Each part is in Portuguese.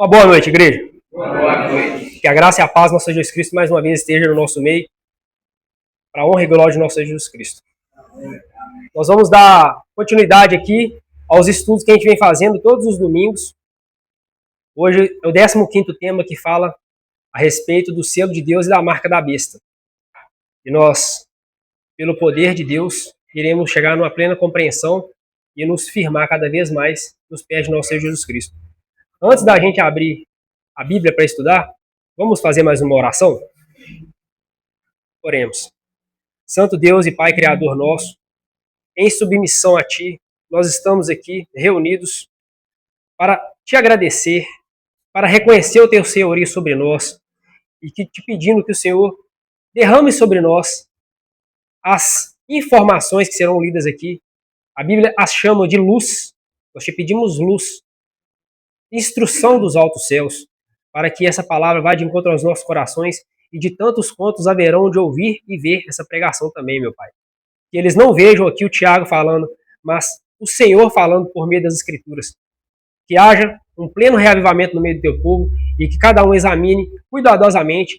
Uma boa noite, igreja. Boa noite. Que a graça e a paz do nosso Jesus Cristo mais uma vez esteja no nosso meio, para a honra e glória de nosso Jesus Cristo. Nós vamos dar continuidade aqui aos estudos que a gente vem fazendo todos os domingos. Hoje é o 15º tema que fala a respeito do selo de Deus e da marca da besta. E nós, pelo poder de Deus, iremos chegar numa plena compreensão e nos firmar cada vez mais nos pés de nosso Senhor Jesus Cristo. Antes da gente abrir a Bíblia para estudar, vamos fazer mais uma oração? Oremos. Santo Deus e Pai Criador nosso, em submissão a Ti, nós estamos aqui reunidos para Te agradecer, para reconhecer o Teu senhorio sobre nós e te pedindo que o Senhor derrame sobre nós as informações que serão lidas aqui. A Bíblia as chama de luz. Nós Te pedimos luz, instrução dos altos céus, para que essa palavra vá de encontro aos nossos corações e de tantos quantos haverão de ouvir e ver essa pregação também, meu Pai. Que eles não vejam aqui o Tiago falando, mas o Senhor falando por meio das Escrituras. Que haja um pleno reavivamento no meio do Teu povo e que cada um examine cuidadosamente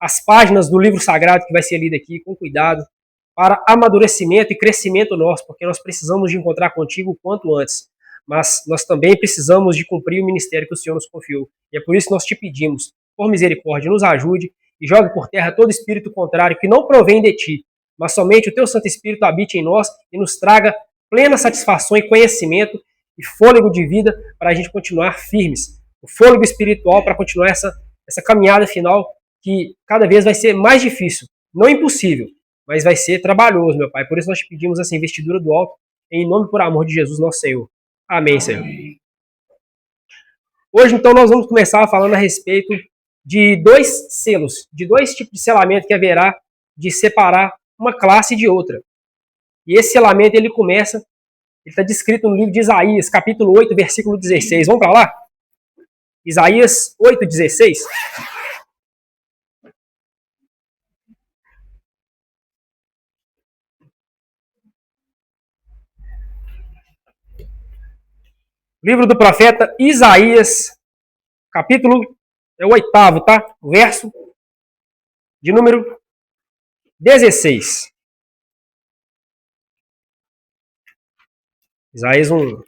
as páginas do livro sagrado que vai ser lido aqui com cuidado, para amadurecimento e crescimento nosso, porque nós precisamos de encontrar contigo o quanto antes. Mas nós também precisamos de cumprir o ministério que o Senhor nos confiou. E é por isso que nós te pedimos, por misericórdia, nos ajude e jogue por terra todo espírito contrário que não provém de ti, mas somente o teu Santo Espírito habite em nós e nos traga plena satisfação e conhecimento e fôlego de vida para a gente continuar firmes. O fôlego espiritual para continuar essa caminhada final que cada vez vai ser mais difícil, não impossível, mas vai ser trabalhoso, meu Pai. Por isso nós te pedimos essa investidura do alto, em nome e por amor de Jesus, nosso Senhor. Amém, Senhor. Hoje, então, nós vamos começar falando a respeito de dois selos, de dois tipos de selamento que haverá de separar uma classe de outra. E esse selamento, ele está descrito no livro de Isaías, capítulo 8, versículo 16. Vamos para lá? Isaías 8, 16. Livro do profeta Isaías, capítulo, é o 8º, tá? Verso de número 16. Isaías, um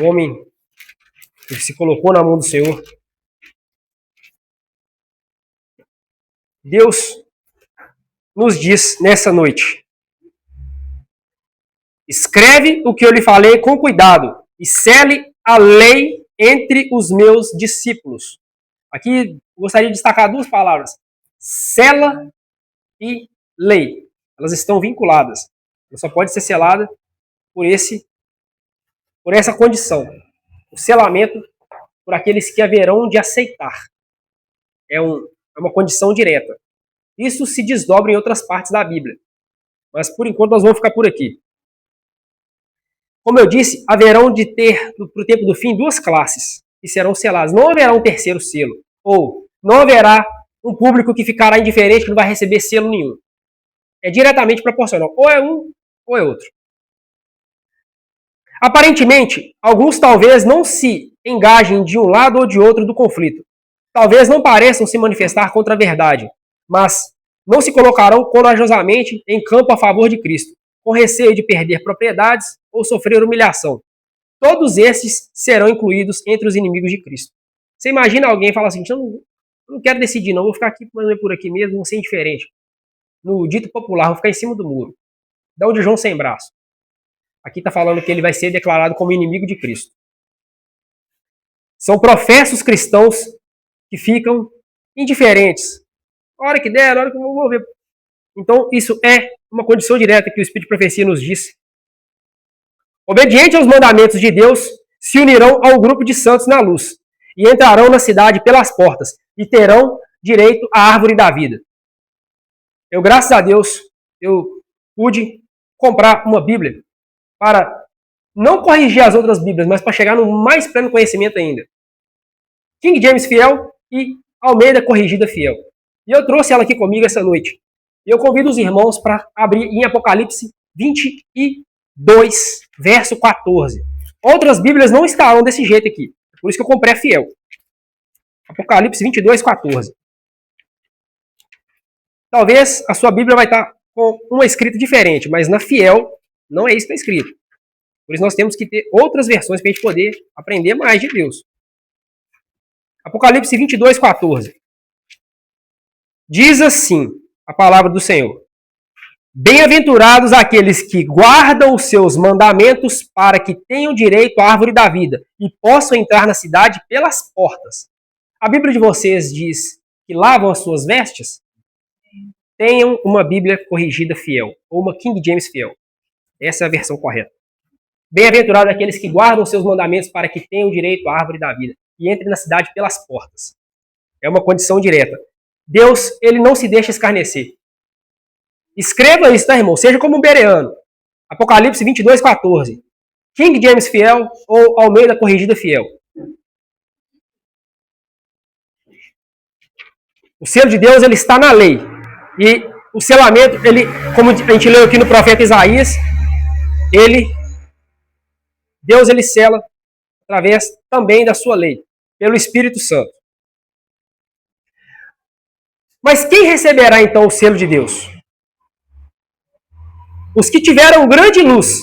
homem que se colocou na mão do Senhor. Deus nos diz nessa noite: escreve o que eu lhe falei com cuidado e sele a lei entre os meus discípulos. Aqui gostaria de destacar duas palavras: sela e lei. Elas estão vinculadas. Ela só pode ser selada por essa condição. O selamento por aqueles que haverão de aceitar. É uma condição direta. Isso se desdobra em outras partes da Bíblia. Mas por enquanto nós vamos ficar por aqui. Como eu disse, haverão de ter, para o tempo do fim, duas classes que serão seladas. Não haverá um terceiro selo. Ou não haverá um público que ficará indiferente, que não vai receber selo nenhum. É diretamente proporcional. Ou é um, ou é outro. Aparentemente, alguns talvez não se engajem de um lado ou de outro do conflito. Talvez não pareçam se manifestar contra a verdade, mas não se colocarão corajosamente em campo a favor de Cristo, com receio de perder propriedades ou sofrer humilhação. Todos esses serão incluídos entre os inimigos de Cristo. Você imagina alguém falar assim: eu não quero decidir não, vou ficar aqui por aqui mesmo, vou ser indiferente. No dito popular, vou ficar em cima do muro. Dá o de João sem braço. Aqui está falando que ele vai ser declarado como inimigo de Cristo. São professos cristãos que ficam indiferentes. A hora que der, a hora que eu vou ver. Então, isso é uma condição direta que o Espírito de Profecia nos diz. Obediente aos mandamentos de Deus, se unirão ao grupo de santos na luz, e entrarão na cidade pelas portas, e terão direito à árvore da vida. Eu, graças a Deus, eu pude comprar uma Bíblia para não corrigir as outras Bíblias, mas para chegar no mais pleno conhecimento ainda. King James fiel e Almeida corrigida fiel. E eu trouxe ela aqui comigo essa noite. E eu convido os irmãos para abrir em Apocalipse 22, verso 14. Outras Bíblias não estarão desse jeito aqui. Por isso que eu comprei a fiel. Apocalipse 22, 14. Talvez a sua Bíblia vai estar com uma escrita diferente, mas na Fiel não é isso que está escrito. Por isso nós temos que ter outras versões para a gente poder aprender mais de Deus. Apocalipse 22, 14. Diz assim a palavra do Senhor: bem-aventurados aqueles que guardam os seus mandamentos para que tenham direito à árvore da vida e possam entrar na cidade pelas portas. A Bíblia de vocês diz que lavam as suas vestes? Tenham uma Bíblia corrigida fiel, ou uma King James fiel. Essa é a versão correta. Bem-aventurados aqueles que guardam os seus mandamentos para que tenham direito à árvore da vida e entrem na cidade pelas portas. É uma condição direta. Deus, ele não se deixa escarnecer. Escreva isso, tá, irmão? Seja como um bereano. Apocalipse 22, 14. King James fiel ou Almeida corrigida fiel. O selo de Deus, ele está na lei. E o selamento, ele, como a gente leu aqui no profeta Isaías, Deus ele sela através também da sua lei, pelo Espírito Santo. Mas quem receberá então o selo de Deus? Os que tiveram grande luz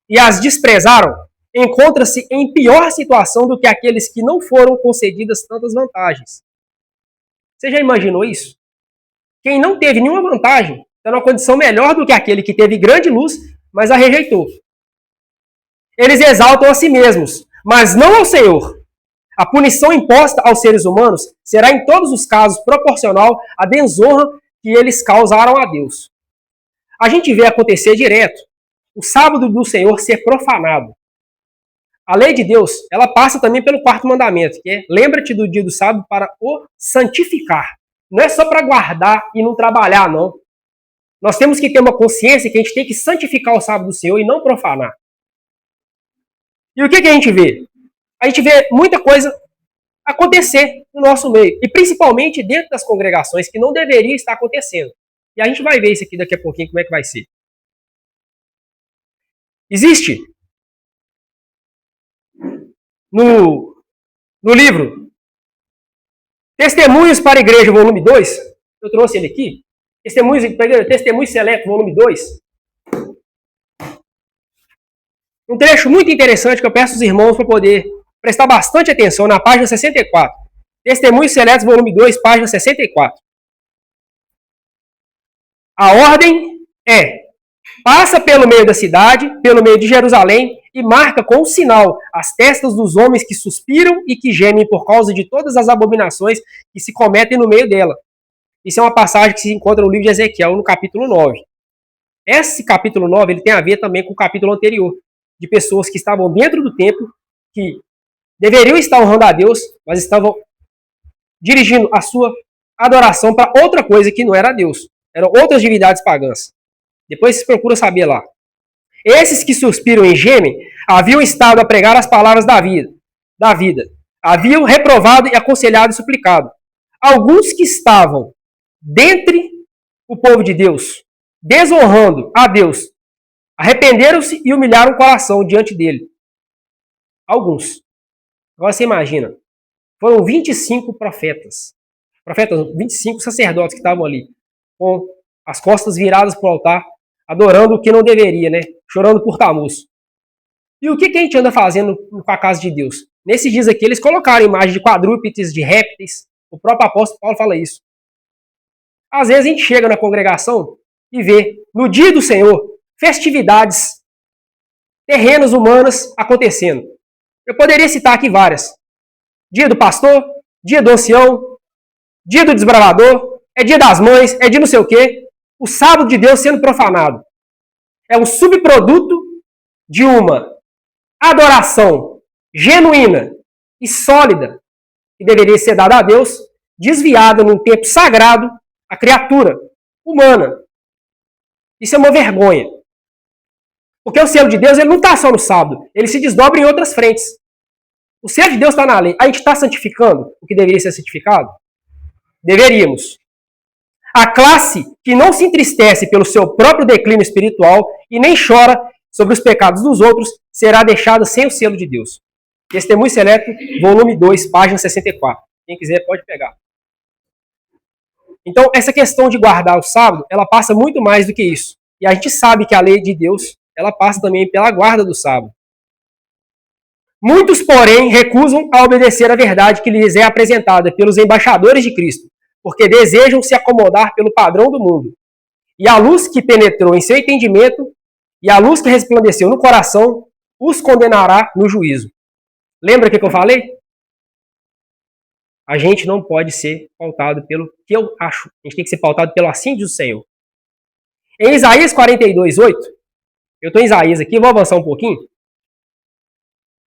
e as desprezaram, encontram-se em pior situação do que aqueles que não foram concedidas tantas vantagens. Você já imaginou isso? Quem não teve nenhuma vantagem está numa condição melhor do que aquele que teve grande luz, mas a rejeitou. Eles exaltam a si mesmos, mas não ao Senhor. A punição imposta aos seres humanos será em todos os casos proporcional à desonra que eles causaram a Deus. A gente vê acontecer direto o sábado do Senhor ser profanado. A lei de Deus, ela passa também pelo quarto mandamento, que é: lembra-te do dia do sábado para o santificar. Não é só para guardar e não trabalhar, não. Nós temos que ter uma consciência que a gente tem que santificar o sábado do Senhor e não profanar. E o que a gente vê? A gente vê muita coisa acontecer no nosso meio, e principalmente dentro das congregações, que não deveria estar acontecendo. E a gente vai ver isso aqui daqui a pouquinho, como é que vai ser. Existe no livro Testemunhos para a Igreja, volume 2, eu trouxe ele aqui, Testemunhos Seleto, volume 2, um trecho muito interessante que eu peço aos irmãos para poder prestar bastante atenção na página 64. Testemunhos Seletos, volume 2, página 64. A ordem é: passa pelo meio da cidade, pelo meio de Jerusalém, e marca com um sinal as testas dos homens que suspiram e que gemem por causa de todas as abominações que se cometem no meio dela. Isso é uma passagem que se encontra no livro de Ezequiel, no capítulo 9. Esse capítulo 9 ele tem a ver também com o capítulo anterior, de pessoas que estavam dentro do templo, que deveriam estar honrando a Deus, mas estavam dirigindo a sua adoração para outra coisa que não era Deus. Eram outras divindades pagãs. Depois vocês procuram saber lá. Esses que suspiram e gemem haviam estado a pregar as palavras da vida. Haviam reprovado e aconselhado e suplicado. Alguns que estavam dentre o povo de Deus, desonrando a Deus, arrependeram-se e humilharam o coração diante dele. Alguns. Agora você imagina, foram 25 profetas, 25 sacerdotes que estavam ali, com as costas viradas para o altar, adorando o que não deveria, né? Chorando por Tamuz. E o que a gente anda fazendo com a casa de Deus? Nesses dias aqui, eles colocaram imagem de quadrúpedes, de répteis. O próprio apóstolo Paulo fala isso. Às vezes a gente chega na congregação e vê, no dia do Senhor, festividades terrenas, humanas, acontecendo. Eu poderia citar aqui várias. Dia do pastor, dia do ancião, dia do desbravador, é dia das mães, é dia não sei o quê. O sábado de Deus sendo profanado. É um subproduto de uma adoração genuína e sólida que deveria ser dada a Deus, desviada num tempo sagrado à criatura humana. Isso é uma vergonha. Porque o selo de Deus ele não está só no sábado, ele se desdobra em outras frentes. O selo de Deus está na lei. A gente está santificando o que deveria ser santificado? Deveríamos. A classe que não se entristece pelo seu próprio declínio espiritual e nem chora sobre os pecados dos outros será deixada sem o selo de Deus. Testemunho Seleto, volume 2, página 64. Quem quiser pode pegar. Então, essa questão de guardar o sábado, ela passa muito mais do que isso. E a gente sabe que a lei de Deus, ela passa também pela guarda do sábado. Muitos, porém, recusam a obedecer à verdade que lhes é apresentada pelos embaixadores de Cristo, porque desejam se acomodar pelo padrão do mundo. E a luz que penetrou em seu entendimento e a luz que resplandeceu no coração os condenará no juízo. Lembra o que eu falei? A gente não pode ser pautado pelo que eu acho. A gente tem que ser pautado pelo assim diz o Senhor. Em Isaías 42:8, eu estou em Isaías aqui, vou avançar um pouquinho.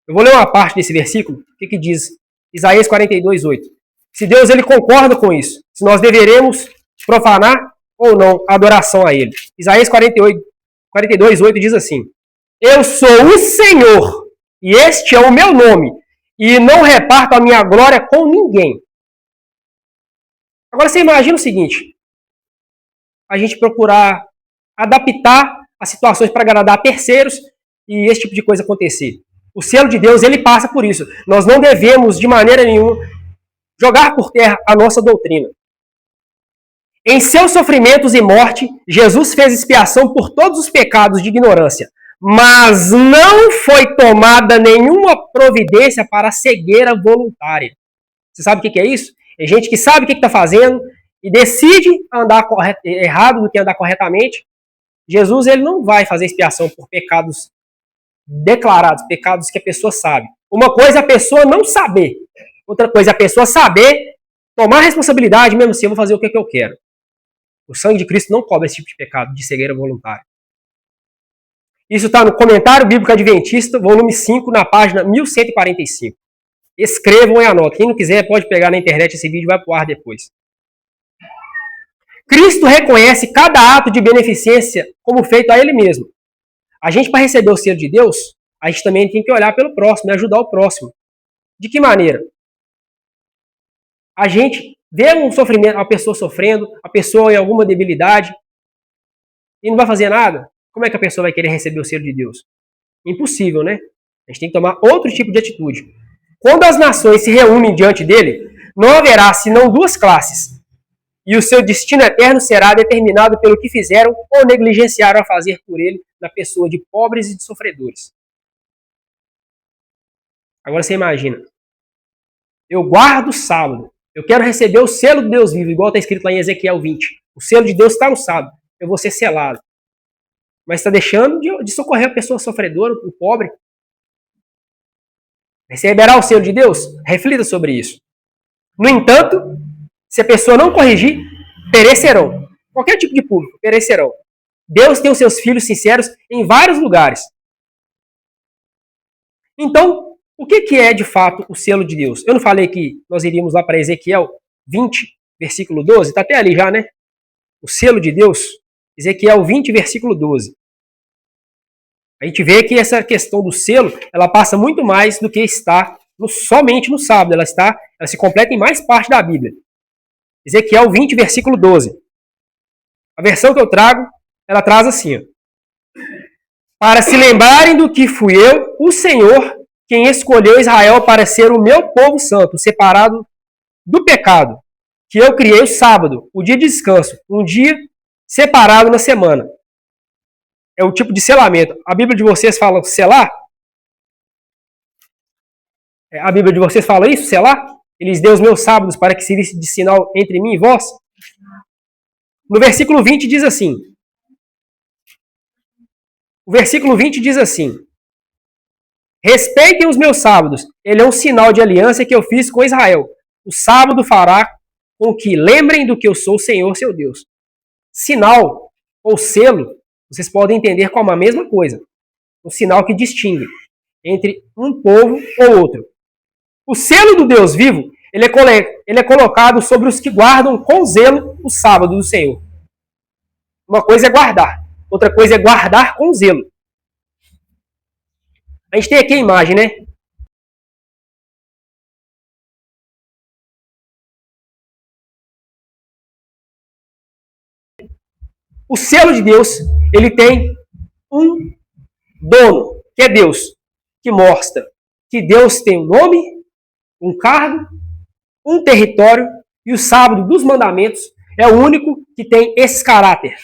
Eu vou ler uma parte desse versículo. O que diz Isaías 42:8? Se Deus ele concorda com isso, se nós deveremos profanar ou não a adoração a Ele. Isaías 42:8 diz assim: Eu sou o Senhor, e este é o meu nome, e não reparto a minha glória com ninguém. Agora você imagina o seguinte: a gente procurar adaptar as situações para agradar terceiros e esse tipo de coisa acontecer. O selo de Deus, ele passa por isso. Nós não devemos, de maneira nenhuma, jogar por terra a nossa doutrina. Em seus sofrimentos e morte, Jesus fez expiação por todos os pecados de ignorância, mas não foi tomada nenhuma providência para a cegueira voluntária. Você sabe o que é isso? É gente que sabe o que está fazendo e decide andar errado do que andar corretamente. Jesus ele não vai fazer expiação por pecados declarados, pecados que a pessoa sabe. Uma coisa é a pessoa não saber, outra coisa é a pessoa saber, tomar responsabilidade, mesmo assim, eu vou fazer o que eu quero. O sangue de Cristo não cobre esse tipo de pecado, de cegueira voluntária. Isso está no Comentário Bíblico Adventista, volume 5, na página 1145. Escrevam e anotem. Quem não quiser pode pegar na internet esse vídeo e vai pro ar depois. Cristo reconhece cada ato de beneficência como feito a Ele mesmo. A gente, para receber o selo de Deus, a gente também tem que olhar pelo próximo e ajudar o próximo. De que maneira? A gente vê um sofrimento, a pessoa sofrendo, a pessoa em alguma debilidade, e não vai fazer nada. Como é que a pessoa vai querer receber o selo de Deus? Impossível, né? A gente tem que tomar outro tipo de atitude. Quando as nações se reúnem diante dele, não haverá senão duas classes. E o seu destino eterno será determinado pelo que fizeram ou negligenciaram a fazer por ele na pessoa de pobres e de sofredores. Agora você imagina. Eu guardo o sábado. Eu quero receber o selo de Deus vivo, igual está escrito lá em Ezequiel 20. O selo de Deus está no sábado. Eu vou ser selado. Mas está deixando de socorrer a pessoa sofredora, o pobre. Receberá o selo de Deus? Reflita sobre isso. No entanto, se a pessoa não corrigir, perecerão. Qualquer tipo de público, perecerão. Deus tem os seus filhos sinceros em vários lugares. Então, o que é de fato o selo de Deus? Eu não falei que nós iríamos lá para Ezequiel 20, versículo 12? Está até ali já, né? O selo de Deus, Ezequiel 20, versículo 12. A gente vê que essa questão do selo, ela passa muito mais do que está somente no sábado. Ela se completa em mais parte da Bíblia. Ezequiel 20, versículo 12. A versão que eu trago, ela traz assim: ó, para se lembrarem do que fui eu, o Senhor, quem escolheu Israel para ser o meu povo santo, separado do pecado, que eu criei o sábado, o dia de descanso, um dia separado na semana. É o tipo de selamento. A Bíblia de vocês fala selar? A Bíblia de vocês fala isso, selar? Eles deu os meus sábados para que servisse de sinal entre mim e vós. No versículo 20 diz assim. O versículo 20 diz assim: respeitem os meus sábados. Ele é um sinal de aliança que eu fiz com Israel. O sábado fará com que lembrem do que eu sou o Senhor, seu Deus. Sinal ou selo, vocês podem entender como a mesma coisa. Um sinal que distingue entre um povo ou outro. O selo do Deus vivo, ele é colocado sobre os que guardam com zelo o sábado do Senhor. Uma coisa é guardar, outra coisa é guardar com zelo. A gente tem aqui a imagem, né? O selo de Deus, ele tem um dono, que é Deus, que mostra que Deus tem um nome, um cargo um território, e o sábado dos mandamentos é o único que tem esse caráter.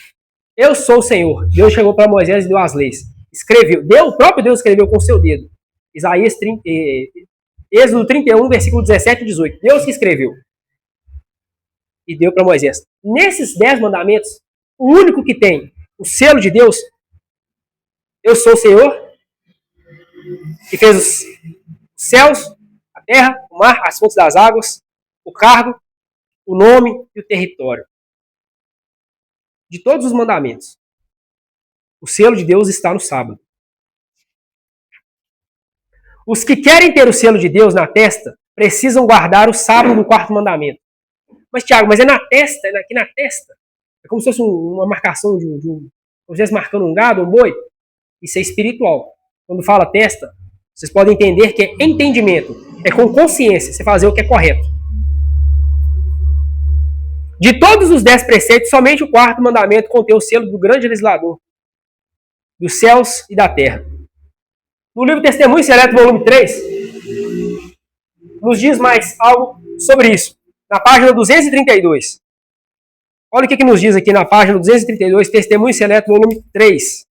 Eu sou o Senhor. Deus chegou para Moisés e deu as leis. Escreveu. O próprio Deus escreveu com o seu dedo. Êxodo 31, versículo 17 e 18. Deus que escreveu. E deu para Moisés. Nesses 10 mandamentos, o único que tem o selo de Deus, eu sou o Senhor, que fez os céus, a terra, o mar, as fontes das águas, o cargo, o nome e o território. De todos os mandamentos, o selo de Deus está no sábado. Os que querem ter o selo de Deus na testa precisam guardar o sábado do 4º mandamento. Mas, Tiago, mas é na testa, é aqui na testa. É como se fosse uma marcação como se estivesse marcando um gado, um boi. Isso é espiritual. Quando fala testa, vocês podem entender que é entendimento. É com consciência, você fazer o que é correto. De todos os 10 preceitos, somente o 4º mandamento contém o selo do grande legislador, dos céus e da terra. No livro Testemunho Seleto, volume 3, nos diz mais algo sobre isso. Na página 232. Olha o que nos diz aqui na página 232, Testemunho Seleto, volume 3.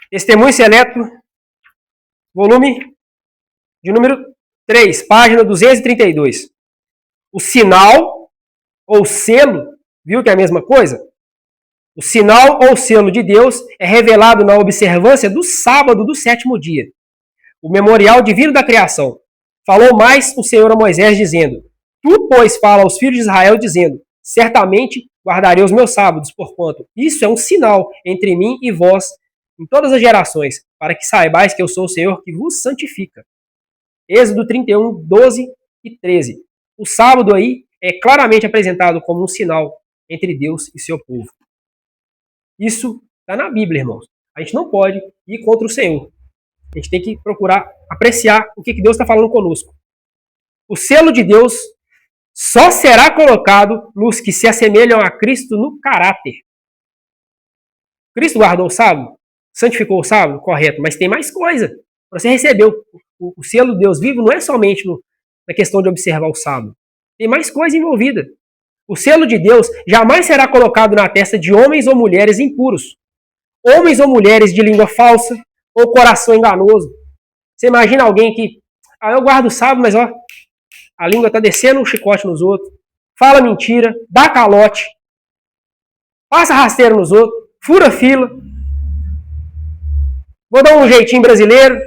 Testemunho Seleto, volume de número 3, página 232. O sinal ou selo, viu que é a mesma coisa? O sinal ou selo de Deus é revelado na observância do sábado do 7º dia, o memorial divino da criação. Falou mais o Senhor a Moisés, dizendo: Tu, pois, fala aos filhos de Israel, dizendo: Certamente guardarei os meus sábados, porquanto isso é um sinal entre mim e vós em todas as gerações, para que saibais que eu sou o Senhor que vos santifica. Êxodo 31, 12 e 13. O sábado aí é claramente apresentado como um sinal entre Deus e seu povo. Isso está na Bíblia, irmãos. A gente não pode ir contra o Senhor. A gente tem que procurar apreciar o que Deus está falando conosco. O selo de Deus só será colocado nos que se assemelham a Cristo no caráter. Cristo guardou o sábado? Santificou o sábado? Correto. Mas tem mais coisa. Você recebeu o selo de Deus vivo não é somente na questão de observar o sábado. Tem mais coisa envolvida. O selo de Deus jamais será colocado na testa de homens ou mulheres impuros. Homens ou mulheres de língua falsa ou coração enganoso. Você imagina alguém que, eu guardo o sábado, mas a língua está descendo um chicote nos outros, fala mentira, dá calote, passa rasteiro nos outros, fura fila. Vou dar um jeitinho brasileiro.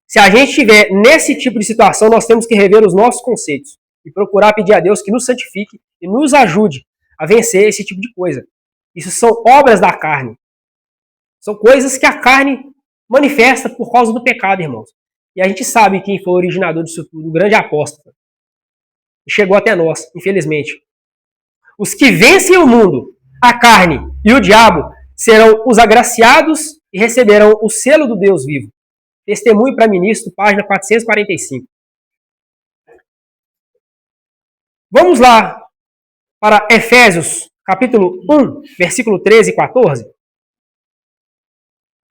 Se a gente estiver nesse tipo de situação, nós temos que rever os nossos conceitos e procurar pedir a Deus que nos santifique e nos ajude a vencer esse tipo de coisa. Isso são obras da carne. São coisas que a carne manifesta por causa do pecado, irmãos. E a gente sabe quem foi o originador disso tudo, o grande apóstolo. E chegou até nós, infelizmente. Os que vencem o mundo, a carne e o diabo, serão os agraciados e receberão o selo do Deus vivo. Testemunho para Ministro, página 445. Vamos lá para Efésios, capítulo 1, versículo 13 e 14.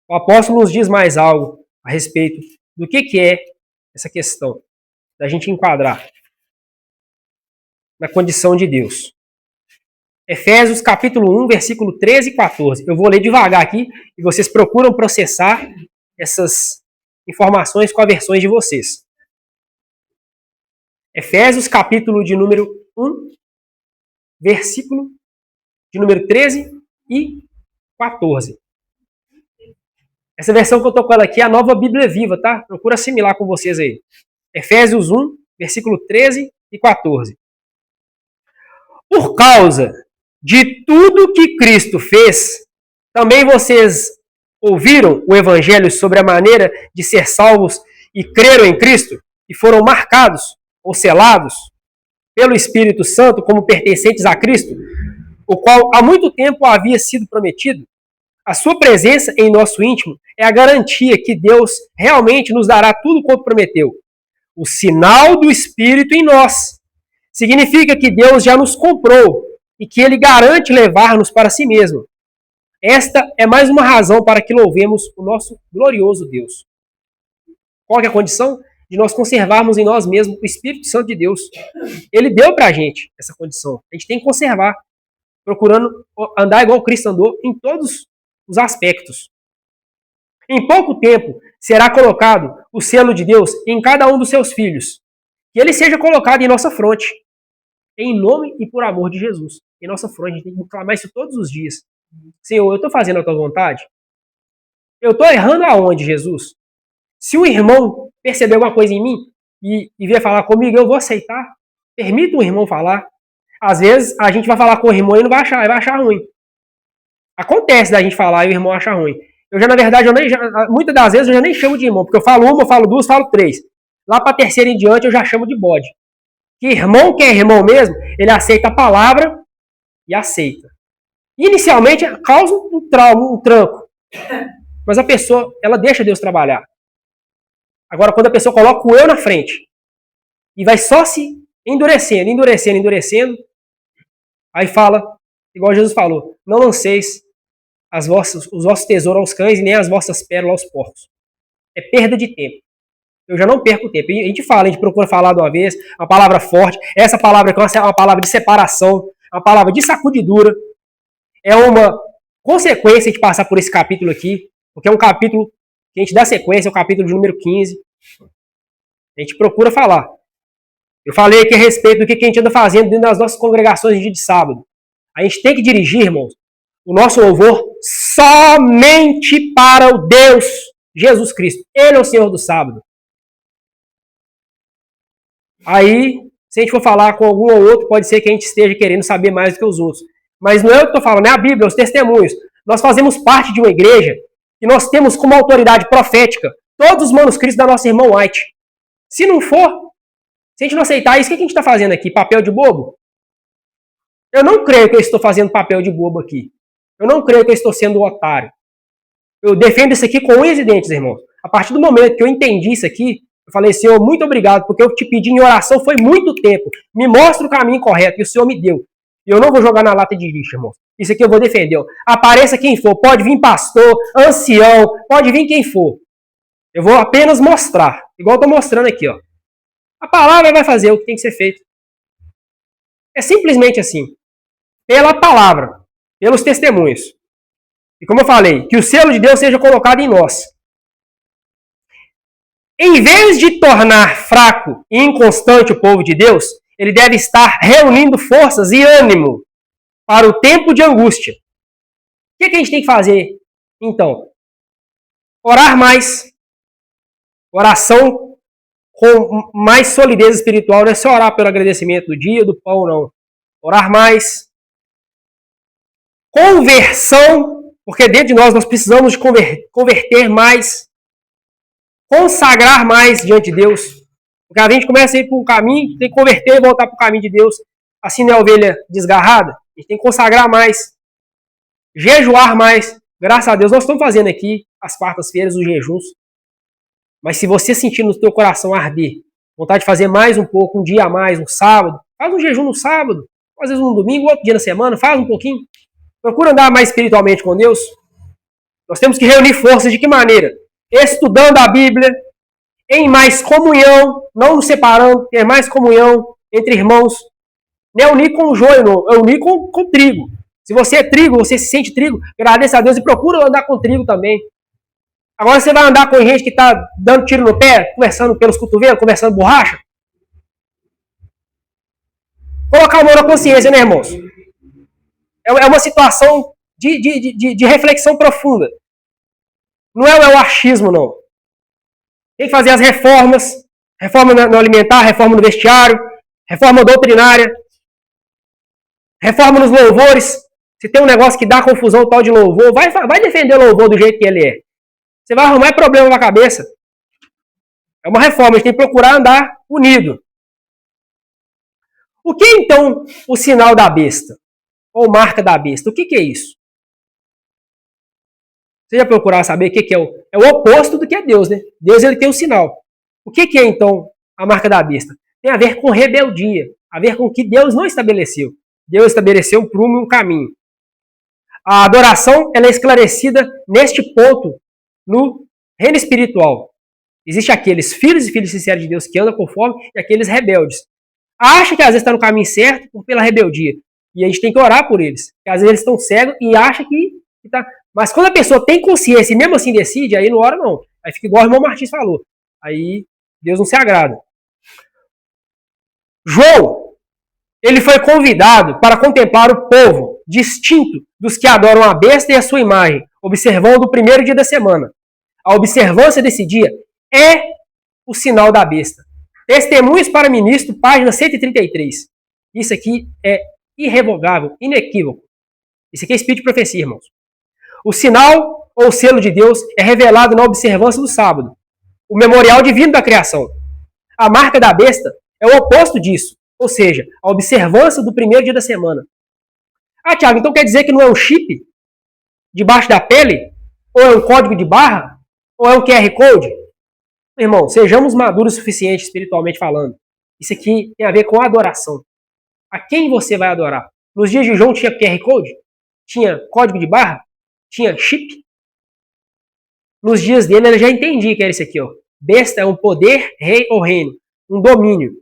O apóstolo nos diz mais algo a respeito do que é essa questão da gente enquadrar na condição de Deus. Efésios capítulo 1, versículo 13 e 14. Eu vou ler devagar aqui e vocês procuram processar essas informações com as versões de vocês. Efésios capítulo de número 1, versículo de número 13 e 14. Essa versão que eu estou com ela aqui é a Nova Bíblia Viva, tá? Procura assimilar com vocês aí. Efésios 1, versículo 13 e 14. Por causa de tudo que Cristo fez, também vocês ouviram o Evangelho sobre a maneira de ser salvos e creram em Cristo e foram marcados ou selados pelo Espírito Santo como pertencentes a Cristo, o qual há muito tempo havia sido prometido. A sua presença em nosso íntimo é a garantia que Deus realmente nos dará tudo quanto prometeu. O sinal do Espírito em nós significa que Deus já nos comprou e que Ele garante levar-nos para si mesmo. Esta é mais uma razão para que louvemos o nosso glorioso Deus. Qual que é a condição? De nós conservarmos em nós mesmos o Espírito Santo de Deus. Ele deu pra gente essa condição. A gente tem que conservar, procurando andar igual Cristo andou em todos os aspectos. Em pouco tempo será colocado o selo de Deus em cada um dos seus filhos. Que ele seja colocado em nossa fronte. Em nome e por amor de Jesus. Em nossa fronte, a gente tem que clamar isso todos os dias. Senhor, eu estou fazendo a tua vontade? Eu estou errando aonde, Jesus? Se o irmão perceber alguma coisa em mim e vier falar comigo, eu vou aceitar. Permita o irmão falar. Às vezes, a gente vai falar com o irmão e não vai achar ruim. Acontece da gente falar e o irmão achar ruim. Eu já, na verdade, muitas das vezes eu já nem chamo de irmão, porque eu falo uma, eu falo duas, eu falo três. Lá para a terceira em diante eu já chamo de bode. Que irmão que é irmão mesmo, ele aceita a palavra e aceita. Inicialmente causa um trauma, um tranco. Mas a pessoa, ela deixa Deus trabalhar. Agora, quando a pessoa coloca o eu na frente e vai só se endurecendo, aí fala, igual Jesus falou, não lanceis os vossos tesouros aos cães e nem as vossas pérolas aos porcos. É perda de tempo. Eu já não perco tempo. A gente procura falar de uma vez, uma palavra forte. Essa palavra aqui é uma palavra de separação, uma palavra de sacudidura. É uma consequência de passar por esse capítulo aqui, porque é um capítulo que a gente dá sequência, é o capítulo de número 15. A gente procura falar. Eu falei aqui a respeito do que a gente anda fazendo dentro das nossas congregações de dia de sábado. A gente tem que dirigir, irmãos, o nosso louvor somente para o Deus Jesus Cristo. Ele é o Senhor do sábado. Aí, se a gente for falar com algum ou outro, pode ser que a gente esteja querendo saber mais do que os outros. Mas não é eu que estou falando, é a Bíblia, é os testemunhos. Nós fazemos parte de uma igreja e nós temos como autoridade profética todos os manuscritos da nossa irmã White. Se não for, se a gente não aceitar isso, o que a gente está fazendo aqui? Papel de bobo? Eu não creio que eu estou fazendo papel de bobo aqui. Eu não creio que eu estou sendo um otário. Eu defendo isso aqui com unhas e dentes, irmãos. A partir do momento que eu entendi isso aqui, eu falei, Senhor, muito obrigado, porque eu te pedi em oração foi muito tempo. Me mostra o caminho correto e o Senhor me deu. E eu não vou jogar na lata de lixo, irmão. Isso aqui eu vou defender. Apareça quem for. Pode vir pastor, ancião, pode vir quem for. Eu vou apenas mostrar. Igual eu estou mostrando aqui, ó. A palavra vai fazer o que tem que ser feito. É simplesmente assim. Pela palavra. Pelos testemunhos. E como eu falei, que o selo de Deus seja colocado em nós. Em vez de tornar fraco e inconstante o povo de Deus, ele deve estar reunindo forças e ânimo para o tempo de angústia. O que a gente tem que fazer, então? Orar mais. Oração com mais solidez espiritual. Não é só orar pelo agradecimento do dia, do pão, não. Orar mais. Conversão, porque dentro de nós precisamos de converter mais. Consagrar mais diante de Deus. Porque a gente começa a ir para um caminho, tem que converter e voltar para o caminho de Deus. Assim não é a ovelha desgarrada. A gente tem que consagrar mais. Jejuar mais. Graças a Deus, nós estamos fazendo aqui, às quartas-feiras, os jejuns. Mas se você sentir no teu coração arder, vontade de fazer mais um pouco, um dia a mais, um sábado, faz um jejum no sábado, às vezes no domingo, outro dia na semana, faz um pouquinho. Procura andar mais espiritualmente com Deus. Nós temos que reunir forças de que maneira? Estudando a Bíblia, em mais comunhão, não nos separando, ter mais comunhão entre irmãos. Não é unir com o joio, não, é unir com trigo. Se você é trigo, você se sente trigo, agradeça a Deus e procura andar com trigo também. Agora você vai andar com gente que está dando tiro no pé, conversando pelos cotovelos, conversando borracha? Colocar a mão na consciência, né, irmãos? É uma situação de reflexão profunda. Não é o achismo, não. Tem que fazer as reformas. Reforma no alimentar, reforma no vestiário, reforma doutrinária, reforma nos louvores. Se tem um negócio que dá confusão tal de louvor, vai defender o louvor do jeito que ele é. Você vai arrumar problema na cabeça. É uma reforma, a gente tem que procurar andar unido. O que é, então, o sinal da besta? Ou marca da besta? O que é isso? Você já procurou saber o que é o oposto do que é Deus, né? Deus ele tem um sinal. O que é, então, a marca da besta? Tem a ver com rebeldia, a ver com o que Deus não estabeleceu. Deus estabeleceu um prumo e um caminho. A adoração ela é esclarecida neste ponto no reino espiritual. Existem aqueles filhos e filhas sinceros de Deus que andam conforme e aqueles rebeldes. Acha que às vezes está no caminho certo pela rebeldia. E a gente tem que orar por eles. Porque às vezes eles estão cegos e acham que está. Mas quando a pessoa tem consciência e mesmo assim decide, aí não ora não. Aí fica igual o irmão Martins falou. Aí Deus não se agrada. João, ele foi convidado para contemplar o povo distinto dos que adoram a besta e a sua imagem, observando o primeiro dia da semana. A observância desse dia é o sinal da besta. Testemunhos para ministro, página 133. Isso aqui é irrevogável, inequívoco. Isso aqui é espírito de profecia, irmãos. O sinal ou selo de Deus é revelado na observância do sábado, o memorial divino da criação. A marca da besta é o oposto disso, ou seja, a observância do primeiro dia da semana. Ah, Tiago, então quer dizer que não é um chip debaixo da pele? Ou é um código de barra? Ou é um QR Code? Irmão, sejamos maduros o suficiente espiritualmente falando. Isso aqui tem a ver com adoração. A quem você vai adorar? Nos dias de João tinha QR Code? Tinha código de barra? Tinha chip? Nos dias dele ele já entendia que era isso aqui, ó. Besta é um poder, rei ou reino, um domínio,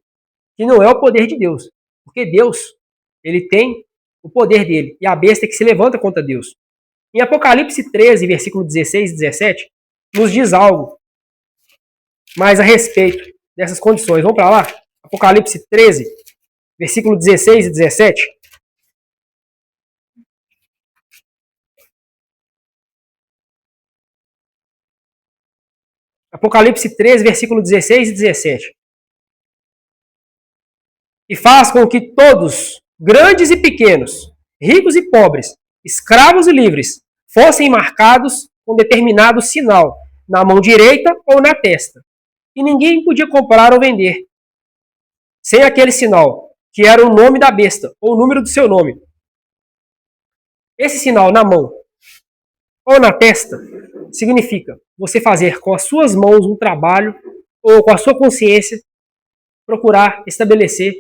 que não é o poder de Deus. Porque Deus, ele tem o poder dele, e a besta é que se levanta contra Deus. Em Apocalipse 13, versículo 16 e 17, nos diz algo mais a respeito dessas condições. Vamos para lá? Apocalipse 13, versículo 16 e 17. Apocalipse 13, versículo 16 e 17. E faz com que todos, grandes e pequenos, ricos e pobres, escravos e livres, fossem marcados com determinado sinal, na mão direita ou na testa. E ninguém podia comprar ou vender sem aquele sinal, que era o nome da besta, ou o número do seu nome. Esse sinal na mão ou na testa significa você fazer com as suas mãos um trabalho, ou com a sua consciência, procurar estabelecer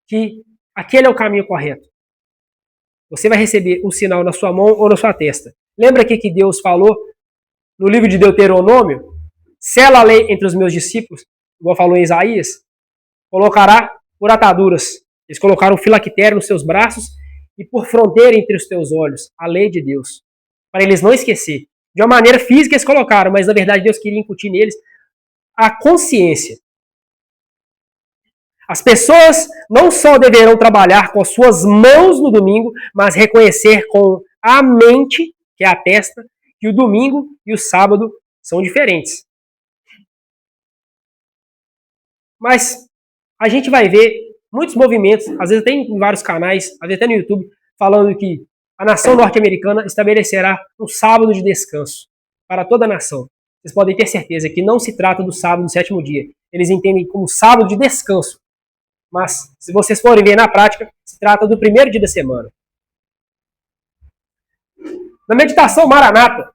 que aquele é o caminho correto. Você vai receber um sinal na sua mão ou na sua testa. Lembra aqui que Deus falou no livro de Deuteronômio? Sela a lei entre os meus discípulos, igual falou em Isaías, colocará por ataduras. Eles colocaram um filactério nos seus braços e por fronteira entre os teus olhos, a lei de Deus, para eles não esquecer. De uma maneira física eles colocaram, mas na verdade Deus queria incutir neles a consciência. As pessoas não só deverão trabalhar com as suas mãos no domingo, mas reconhecer com a mente, que é a testa, que o domingo e o sábado são diferentes. Mas a gente vai ver muitos movimentos, às vezes tem em vários canais, às vezes até no YouTube, falando que a nação norte-americana estabelecerá um sábado de descanso para toda a nação. Vocês podem ter certeza que não se trata do sábado do sétimo dia. Eles entendem como sábado de descanso. Mas, se vocês forem ver na prática, se trata do primeiro dia da semana. Na meditação Maranata,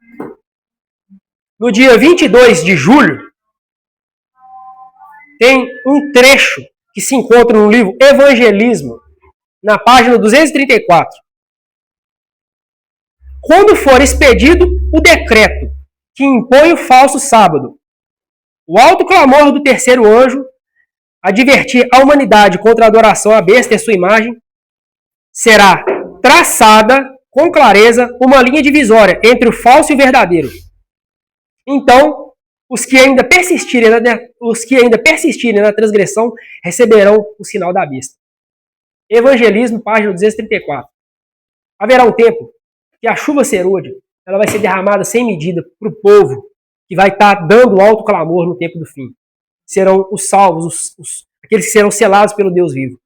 no dia 22 de julho, tem um trecho que se encontra no livro Evangelismo, na página 234. Quando for expedido o decreto que impõe o falso sábado, o alto clamor do terceiro anjo advertir a humanidade contra a adoração à besta e a sua imagem, será traçada com clareza uma linha divisória entre o falso e o verdadeiro. Então, os que ainda persistirem na transgressão receberão o sinal da besta. Evangelismo, página 234. Haverá um tempo que a chuva serôdia ela vai ser derramada sem medida para o povo que vai estar dando alto clamor no tempo do fim. Serão os salvos, aqueles que serão selados pelo Deus vivo.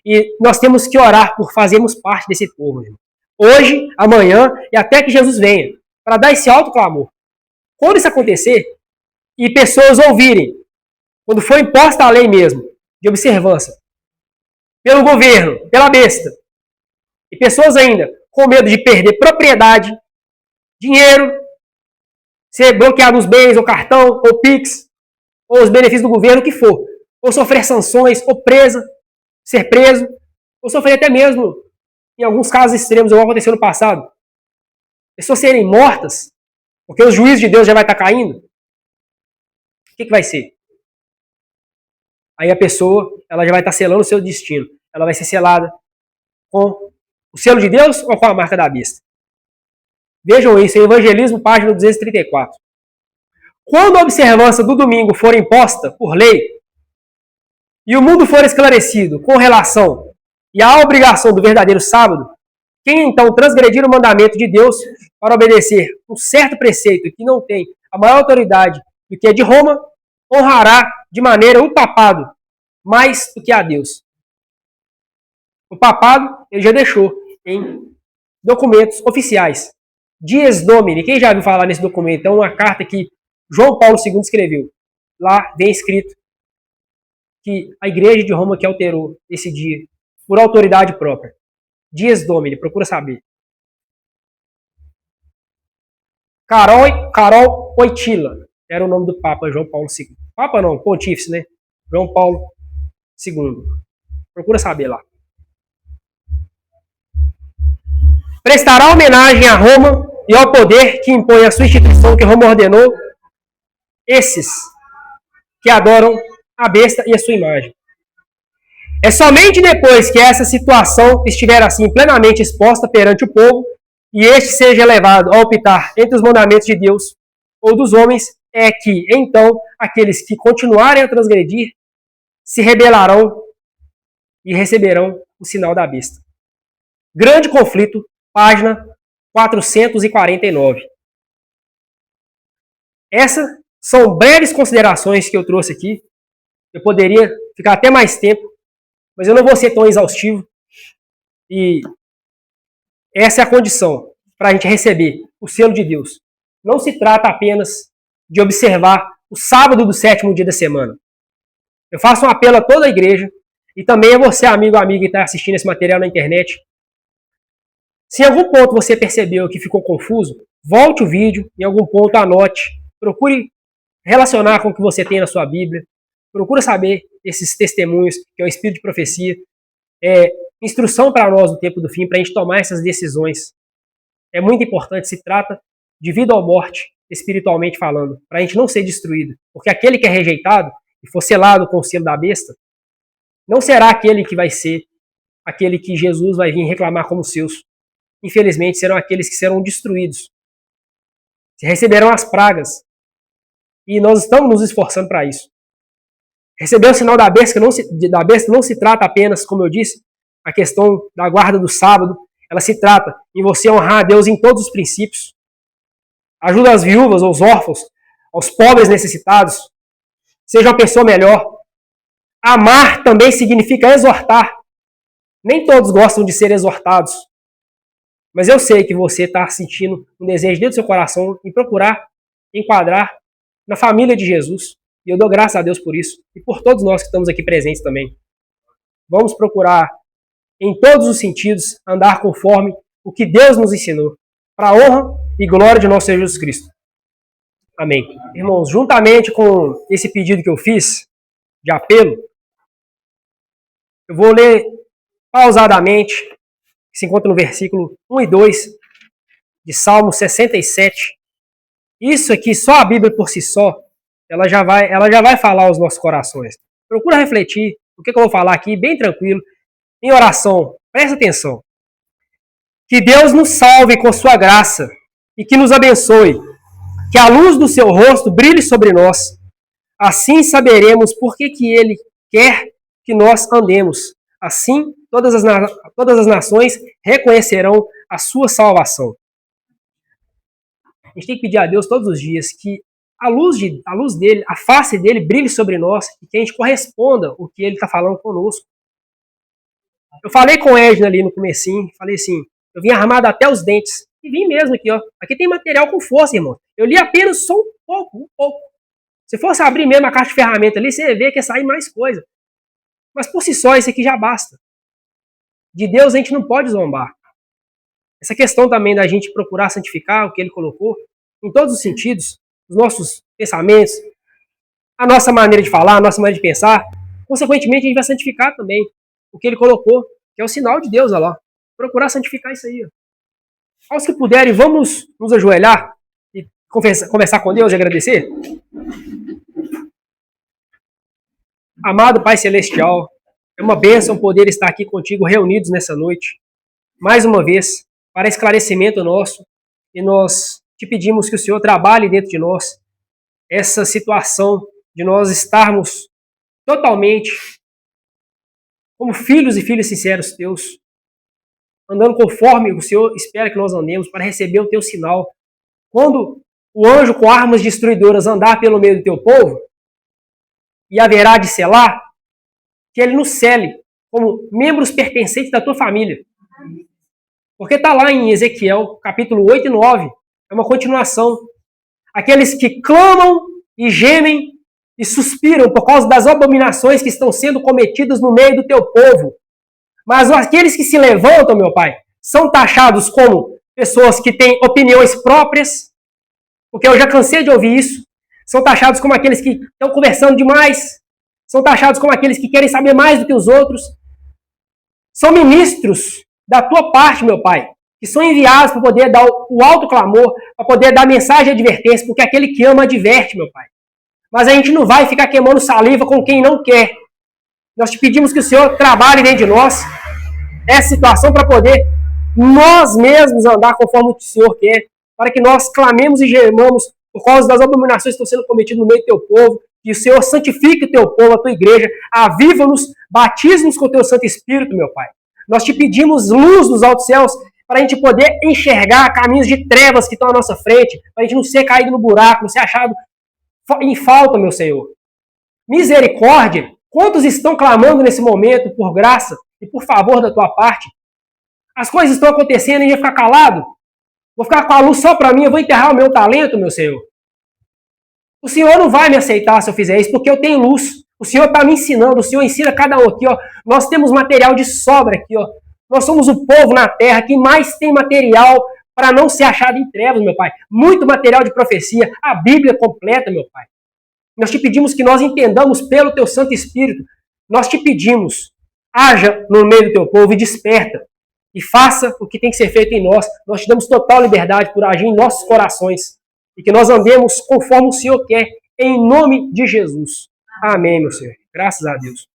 E nós temos que orar por fazermos parte desse povo. Irmão. Hoje, amanhã e até que Jesus venha, para dar esse alto clamor. Quando isso acontecer, e pessoas ouvirem, quando for imposta a lei mesmo, de observância, pelo governo, pela besta, e pessoas ainda com medo de perder propriedade, dinheiro, ser bloqueado os bens, ou cartão, ou Pix, ou os benefícios do governo, o que for, ou sofrer sanções, ou ser preso, ou sofrer até mesmo, em alguns casos extremos, igual aconteceu no passado, pessoas serem mortas, porque o juízo de Deus já vai estar caindo, o que vai ser? Aí a pessoa, ela já vai estar selando o seu destino. Ela vai ser selada com o selo de Deus ou com a marca da besta? Vejam isso, em Evangelismo, página 234. Quando a observância do domingo for imposta por lei e o mundo for esclarecido com relação e a obrigação do verdadeiro sábado, quem então transgredir o mandamento de Deus para obedecer um certo preceito que não tem a maior autoridade do que a de Roma, honrará de maneira o papado mais do que a Deus. O papado ele já deixou em documentos oficiais. Dies Domini, quem já viu falar nesse documento? É uma carta que João Paulo II escreveu. Lá vem escrito que a igreja de Roma que alterou esse dia por autoridade própria. Dies Domini, procura saber. Carol Wojtyla era o nome do Papa João Paulo II. Papa não, pontífice, né? João Paulo II. Procura saber lá. Prestará homenagem a Roma e ao poder que impõe a sua instituição que Roma ordenou, esses que adoram a besta e a sua imagem. É somente depois que essa situação estiver assim plenamente exposta perante o povo e este seja levado a optar entre os mandamentos de Deus ou dos homens, é que, então, aqueles que continuarem a transgredir se rebelarão e receberão o sinal da besta. Grande Conflito, página 449. Essas são breves considerações que eu trouxe aqui. Eu poderia ficar até mais tempo, mas eu não vou ser tão exaustivo. E essa é a condição para a gente receber o selo de Deus. Não se trata apenas de observar o sábado do 7º dia da semana. Eu faço um apelo a toda a igreja e também a você, amigo ou amiga que está assistindo esse material na internet. Se em algum ponto você percebeu que ficou confuso, volte o vídeo, em algum ponto anote, procure relacionar com o que você tem na sua Bíblia, procure saber esses testemunhos, que é o espírito de profecia, instrução para nós no tempo do fim, para a gente tomar essas decisões. É muito importante, se trata de vida ou morte, espiritualmente falando, para a gente não ser destruído. Porque aquele que é rejeitado e for selado com o selo da besta, não será aquele que vai ser aquele que Jesus vai vir reclamar como seus. Infelizmente, serão aqueles que serão destruídos. Receberão as pragas. E nós estamos nos esforçando para isso. Receber o sinal da besta não se trata apenas, como eu disse, a questão da guarda do sábado. Ela se trata em você honrar a Deus em todos os princípios. Ajuda as viúvas, aos órfãos, aos pobres necessitados. Seja uma pessoa melhor. Amar também significa exortar. Nem todos gostam de ser exortados. Mas eu sei que você está sentindo um desejo dentro do seu coração em procurar enquadrar na família de Jesus. E eu dou graças a Deus por isso. E por todos nós que estamos aqui presentes também. Vamos procurar, em todos os sentidos, andar conforme o que Deus nos ensinou. Para a honra e glória de nosso Senhor Jesus Cristo. Amém. Irmãos, juntamente com esse pedido que eu fiz, de apelo, eu vou ler pausadamente, que se encontra no versículo 1 e 2 de Salmo 67. Isso aqui, só a Bíblia por si só, ela já vai falar aos nossos corações. Procura refletir o que eu vou falar aqui, bem tranquilo, em oração. Presta atenção. Que Deus nos salve com sua graça e que nos abençoe. Que a luz do seu rosto brilhe sobre nós. Assim saberemos por que Ele quer que nós andemos. Assim, todas as nações reconhecerão a sua salvação. A gente tem que pedir a Deus todos os dias que a luz dele, a face dele brilhe sobre nós e que a gente corresponda o que ele está falando conosco. Eu falei com o Edna ali no comecinho, falei assim, eu vim armado até os dentes. E vim mesmo aqui, ó. Aqui tem material com força, irmão. Eu li apenas só um pouco. Se fosse abrir mesmo a caixa de ferramenta ali, você ia ver que ia sair mais coisa. Mas por si só, isso aqui já basta. De Deus a gente não pode zombar. Essa questão também da gente procurar santificar o que ele colocou, em todos os sentidos, os nossos pensamentos, a nossa maneira de falar, a nossa maneira de pensar, consequentemente a gente vai santificar também o que ele colocou, que é o sinal de Deus, olha lá. Procurar santificar isso aí. Ó. Aos que puderem, vamos nos ajoelhar e conversar com Deus e agradecer? Amado Pai Celestial, é uma bênção poder estar aqui contigo, reunidos nessa noite, mais uma vez, para esclarecimento nosso, e nós te pedimos que o Senhor trabalhe dentro de nós essa situação de nós estarmos totalmente como filhos e filhas sinceros teus, andando conforme o Senhor espera que nós andemos, para receber o teu sinal. Quando o anjo com armas destruidoras andar pelo meio do teu povo, e haverá de selar, que ele nos cele como membros pertencentes da tua família. Porque está lá em Ezequiel, capítulo 8 e 9, é uma continuação. Aqueles que clamam e gemem e suspiram por causa das abominações que estão sendo cometidas no meio do teu povo. Mas aqueles que se levantam, meu Pai, são taxados como pessoas que têm opiniões próprias, porque eu já cansei de ouvir isso. São taxados como aqueles que estão conversando demais. São taxados como aqueles que querem saber mais do que os outros. São ministros da tua parte, meu Pai, que são enviados para poder dar o alto clamor, para poder dar mensagem de advertência, porque aquele que ama adverte, meu Pai. Mas a gente não vai ficar queimando saliva com quem não quer. Nós te pedimos que o Senhor trabalhe dentro de nós essa situação para poder nós mesmos andar conforme o Senhor quer, para que nós clamemos e gemamos por causa das abominações que estão sendo cometidas no meio do teu povo, que o Senhor santifique o teu povo, a tua igreja, aviva-nos, batiza-nos com o teu Santo Espírito, meu Pai. Nós te pedimos luz dos altos céus para a gente poder enxergar caminhos de trevas que estão à nossa frente, para a gente não ser caído no buraco, não ser achado em falta, meu Senhor. Misericórdia, quantos estão clamando nesse momento por graça e por favor da tua parte? As coisas estão acontecendo e a gente vai ficar calado? Vou ficar com a luz só para mim, eu vou enterrar o meu talento, meu Senhor. O Senhor não vai me aceitar se eu fizer isso, porque eu tenho luz. O Senhor está me ensinando, o Senhor ensina cada um aqui, ó. Nós temos material de sobra aqui, ó. Nós somos o povo na terra que mais tem material para não ser achado em trevas, meu Pai. Muito material de profecia, a Bíblia completa, meu Pai. Nós te pedimos que nós entendamos pelo teu Santo Espírito. Nós te pedimos, haja no meio do teu povo e desperta. E faça o que tem que ser feito em nós. Nós te damos total liberdade por agir em nossos corações. E que nós andemos conforme o Senhor quer, em nome de Jesus. Amém, meu Senhor. Graças a Deus.